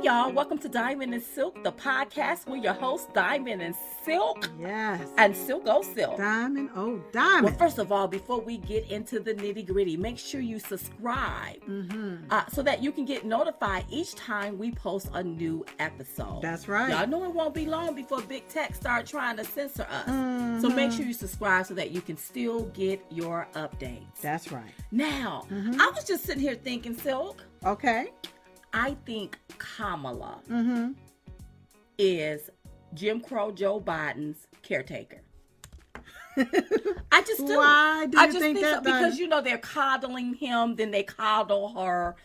y'all, welcome to Diamond and Silk, the podcast. We're your hosts, Diamond and Silk. Yes. And Silk oh Silk. Diamond, oh Diamond. Well, first of all, before we get into the nitty gritty, make sure you subscribe so that you can get notified each time we post a new episode. That's right. Y'all know it won't be long before Big Tech start trying to censor us. So make sure you subscribe so that you can still get your updates. That's right. Now, I was just sitting here thinking, Silk, Okay. I think Kamala is Jim Crow Joe Biden's caretaker. I just do. Why do you think that? So, because they're coddling him, then they coddle her.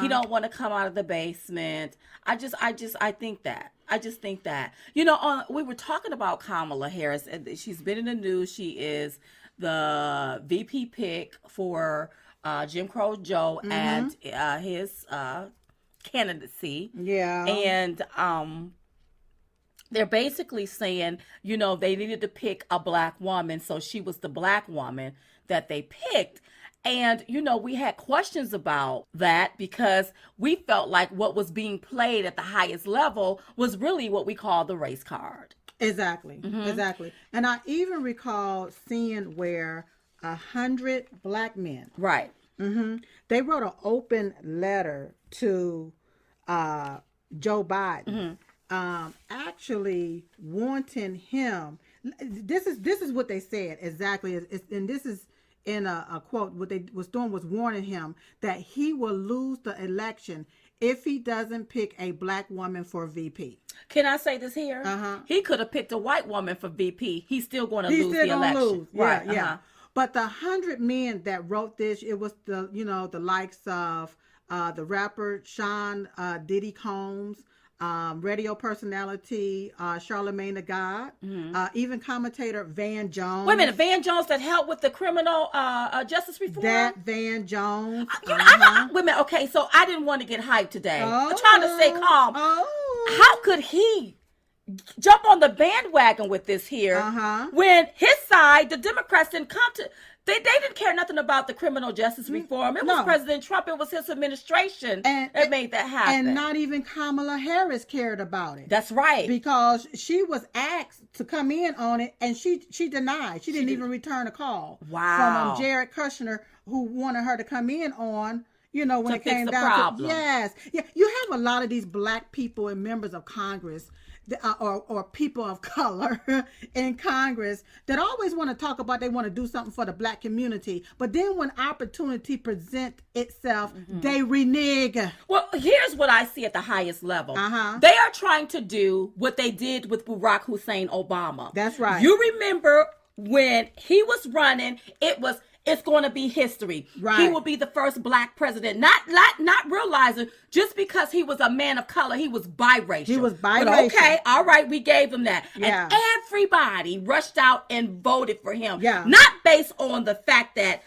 He don't want to come out of the basement. I think that. I just think that. We were talking about Kamala Harris, and she's been in the news. She is the VP pick for Jim Crow Joe and his candidacy. Yeah. And they're basically saying, they needed to pick a black woman, so she was the black woman that they picked. And, we had questions about that because we felt like what was being played at the highest level was really what we call the race card. Exactly. Exactly. And I even recall seeing where 100 black men. Right. They wrote an open letter to Joe Biden, actually wanting him. This is what they said exactly, and this is in a quote. What they was doing was warning him that he will lose the election if he doesn't pick a black woman for VP. Can I say this here? He could have picked a white woman for VP. He's still going to lose the election. Lose. Right. Yeah. But the 100 men that wrote this, it was the likes of the rapper Sean Diddy Combs, radio personality Charlamagne the God, even commentator Van Jones. Wait a minute, Van Jones that helped with the criminal justice reform? That Van Jones. Wait a minute, okay, so I didn't want to get hyped today. I'm trying to stay calm. How could he jump on the bandwagon with this here when his side, the Democrats, didn't come to... They didn't care nothing about the criminal justice reform. It was President Trump. It was his administration that made that happen. And not even Kamala Harris cared about it. That's right. Because she was asked to come in on it, and she denied. She didn't even return a call. Wow. From Jared Kushner, who wanted her to come in on, when it came down problem. to... Yes. Yeah. You have a lot of these black people and members of Congress or people of color in Congress that always want to talk about they want to do something for the black community, but then when opportunity presents itself, they renege. Well, here's what I see at the highest level. They are trying to do what they did with Barack Hussein Obama. That's right. You remember when he was running, it's going to be history. Right. He will be the first black president. Not realizing just because he was a man of color, he was biracial. He was biracial. But okay, all right, we gave him that. Yeah. And everybody rushed out and voted for him. Yeah. Not based on the fact that,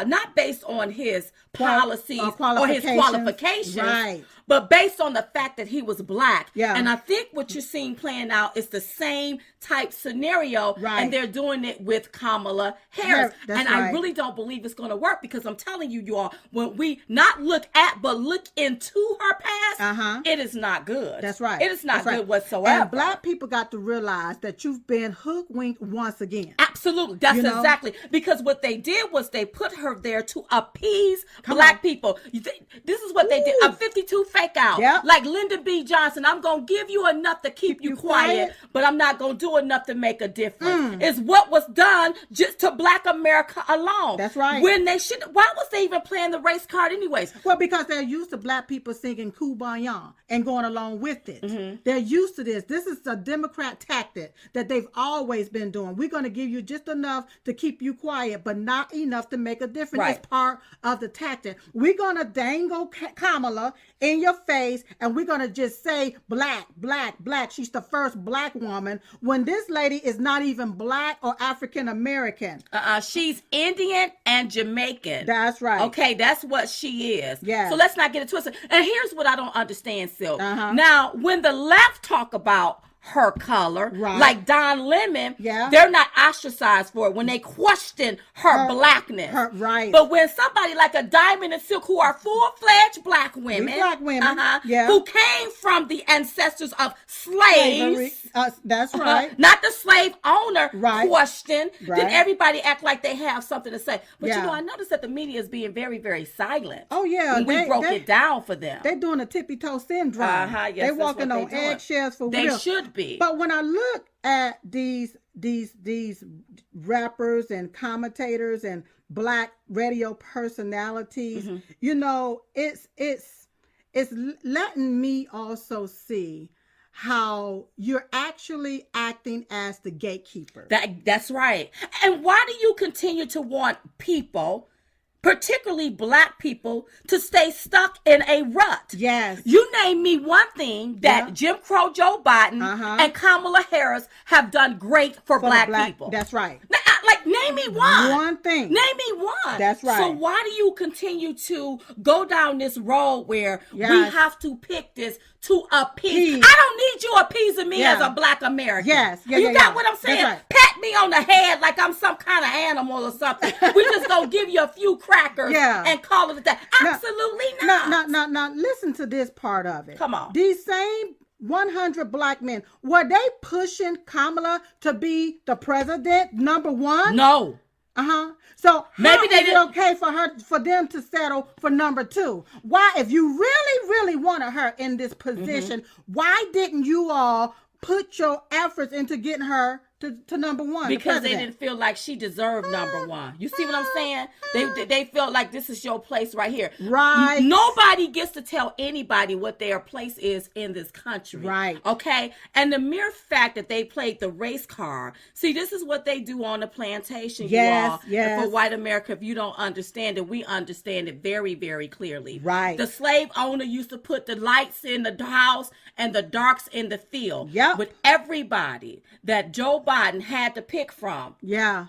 not based on his policies or his qualifications. Right. But based on the fact that he was black. Yeah. And I think what you're seeing playing out is the same type scenario. Right. And they're doing it with Kamala Harris. That's and right. I really don't believe it's going to work because I'm telling you all, when we not look at but look into her past, it is not good. That's right. It is not good whatsoever. And black people got to realize that you've been hoodwinked once again. Absolutely. That's exactly. Because what they did was they put her there to appease black people. This is what they did. A 52 fake out. Yep. Like Lyndon B. Johnson, I'm going to give you enough to keep you quiet, but I'm not going to do enough to make a difference. It's what was done just to black America alone. That's right. When they should, why was they even playing the race card anyways? Well, because they're used to black people singing Kumbaya and going along with it. They're used to this. This is a Democrat tactic that they've always been doing. We're going to give you just enough to keep you quiet, but not enough to make a difference. Right. It's part of the tactic. We're going to dangle Kamala in your face, and we're going to just say black, black, black. She's the first black woman when this lady is not even black or African American. She's Indian and Jamaican. That's right. Okay, that's what she is. Yeah. So let's not get it twisted. And here's what I don't understand, Silk. Now, when the left talk about her color. Right. Like Don Lemon, Yeah. they're not ostracized for it when they question her blackness. Right. But when somebody like a Diamond and Silk, who are full-fledged black women, black women, yeah. who came from the ancestors of slaves, that's right. not the slave owner Right. question, Right. then everybody act like they have something to say. But Yeah. you know, I noticed that the media is being very, very silent. Oh, yeah. When we broke it down for them. They're doing a tippy-toe syndrome. Yes, they're that's walking what on they're doing. eggshells for They real. should be. But when I look at these rappers and commentators and black radio personalities, Mm-hmm. you know, it's letting me also see how you're actually acting as the gatekeeper. That's right. And why do you continue to want people, particularly black people, to stay stuck in a rut? Yes. You name me one thing that Jim Crow Joe Biden and Kamala Harris have done great for black people. That's right. Now, like, name me one. One thing. Name me one. That's right. So why do you continue to go down this road where we have to pick this to appease? I don't need you appeasing me as a black American. Yes. You got what I'm saying? Right. Pat me on the head like I'm some kind of animal or something. We just gonna give you a few crackers and call it a day. Absolutely not. Now, listen to this part of it. Come on. These same 100 black men, were they pushing Kamala to be the president, number one? No. So maybe they didn't. Okay for them to settle for number two. Why, if you really wanted her in this position, why didn't you all put your efforts into getting her to number one? Because they didn't feel like she deserved number one. You see what I'm saying? They felt like this is your place right here. Right. Nobody gets to tell anybody what their place is in this country. Right. Okay? And the mere fact that they played the race card. See, this is what they do on the plantation, you all. Yes. For white America, if you don't understand it, we understand it very, very clearly. Right. The slave owner used to put the lights in the house and the darks in the field. Yep. With everybody that Joe Biden had to pick from. Yeah.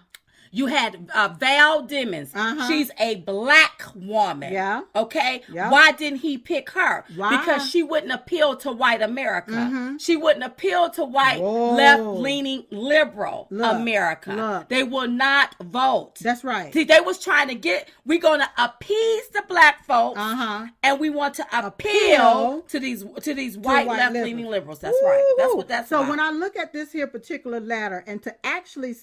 You had Val Demings. She's a black woman. Yeah. Okay? Yeah. Why didn't he pick her? Why? Because she wouldn't appeal to white America. She wouldn't appeal to white left-leaning liberal America. Look. They will not vote. That's right. See, they was trying to we're going to appease the black folks, and we want to appeal to these white left-leaning liberals. That's right. That's what that's about. So when I look at this here particular letter, and to actually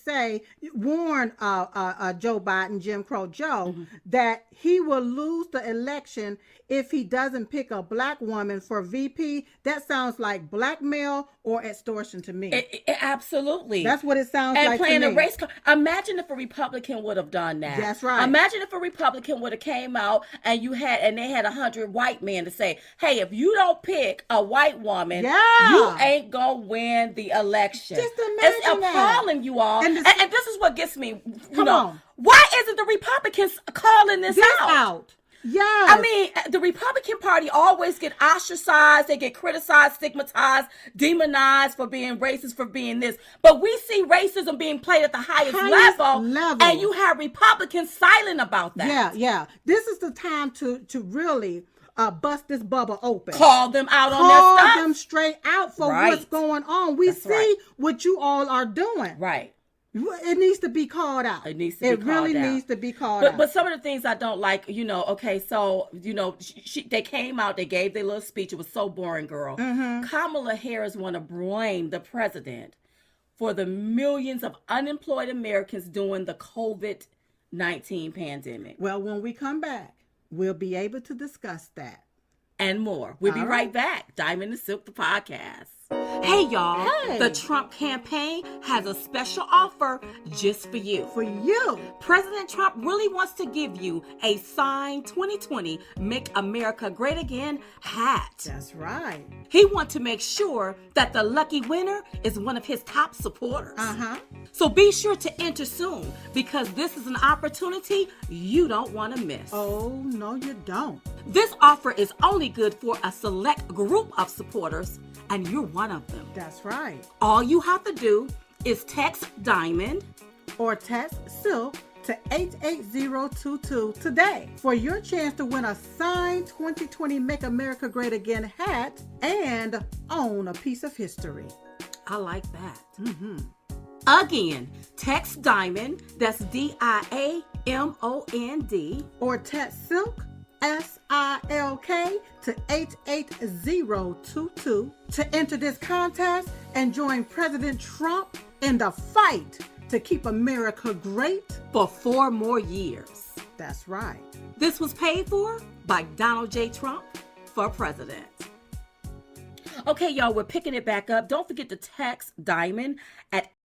warn Joe Biden, Jim Crow Joe, that he will lose the election if he doesn't pick a black woman for VP, that sounds like blackmail or extortion to me. Absolutely. That's what it sounds and like playing to me. a race card. Imagine if a Republican would have done that. That's right. Imagine if a Republican would have came out and they had 100 white men to say, hey, if you don't pick a white woman, you ain't gonna win the election. Just imagine it's appalling, you all. And this is what gets me. Come on. Why isn't the Republicans calling this out? Yeah. I mean, the Republican Party always get ostracized. They get criticized, stigmatized, demonized for being racist, for being this. But we see racism being played at the highest level. And you have Republicans silent about that. Yeah. This is the time to really bust this bubble open. Call them out on their stuff. Call them straight out for what's going on. We see what you all are doing. Right. It needs to be called out. It needs to be called out. It really needs to be called out. But some of the things I don't like, okay, so, they came out, they gave their little speech. It was so boring, girl. Kamala Harris want to blame the president for the millions of unemployed Americans during the COVID-19 pandemic. Well, when we come back, we'll be able to discuss that. And more. We'll be right back. Diamond and Silk, the podcast. Hey, y'all. Hey. The Trump campaign has a special offer just for you. For you. President Trump really wants to give you a signed 2020 Make America Great Again hat. That's right. He wants to make sure that the lucky winner is one of his top supporters. So be sure to enter soon, because this is an opportunity you don't want to miss. Oh, no, you don't. This offer is only good for a select group of supporters, and you're one of them. That's right. All you have to do is text Diamond or text Silk to 88022 today for your chance to win a signed 2020 Make America Great Again hat and own a piece of history. I like that. Again, text Diamond, that's DIAMOND. Or text SILK, SILK, to 88022 to enter this contest and join President Trump in the fight to keep America great For 4 more years. That's right. This was paid for by Donald J. Trump for president. Okay, y'all, we're picking it back up. Don't forget to text Diamond at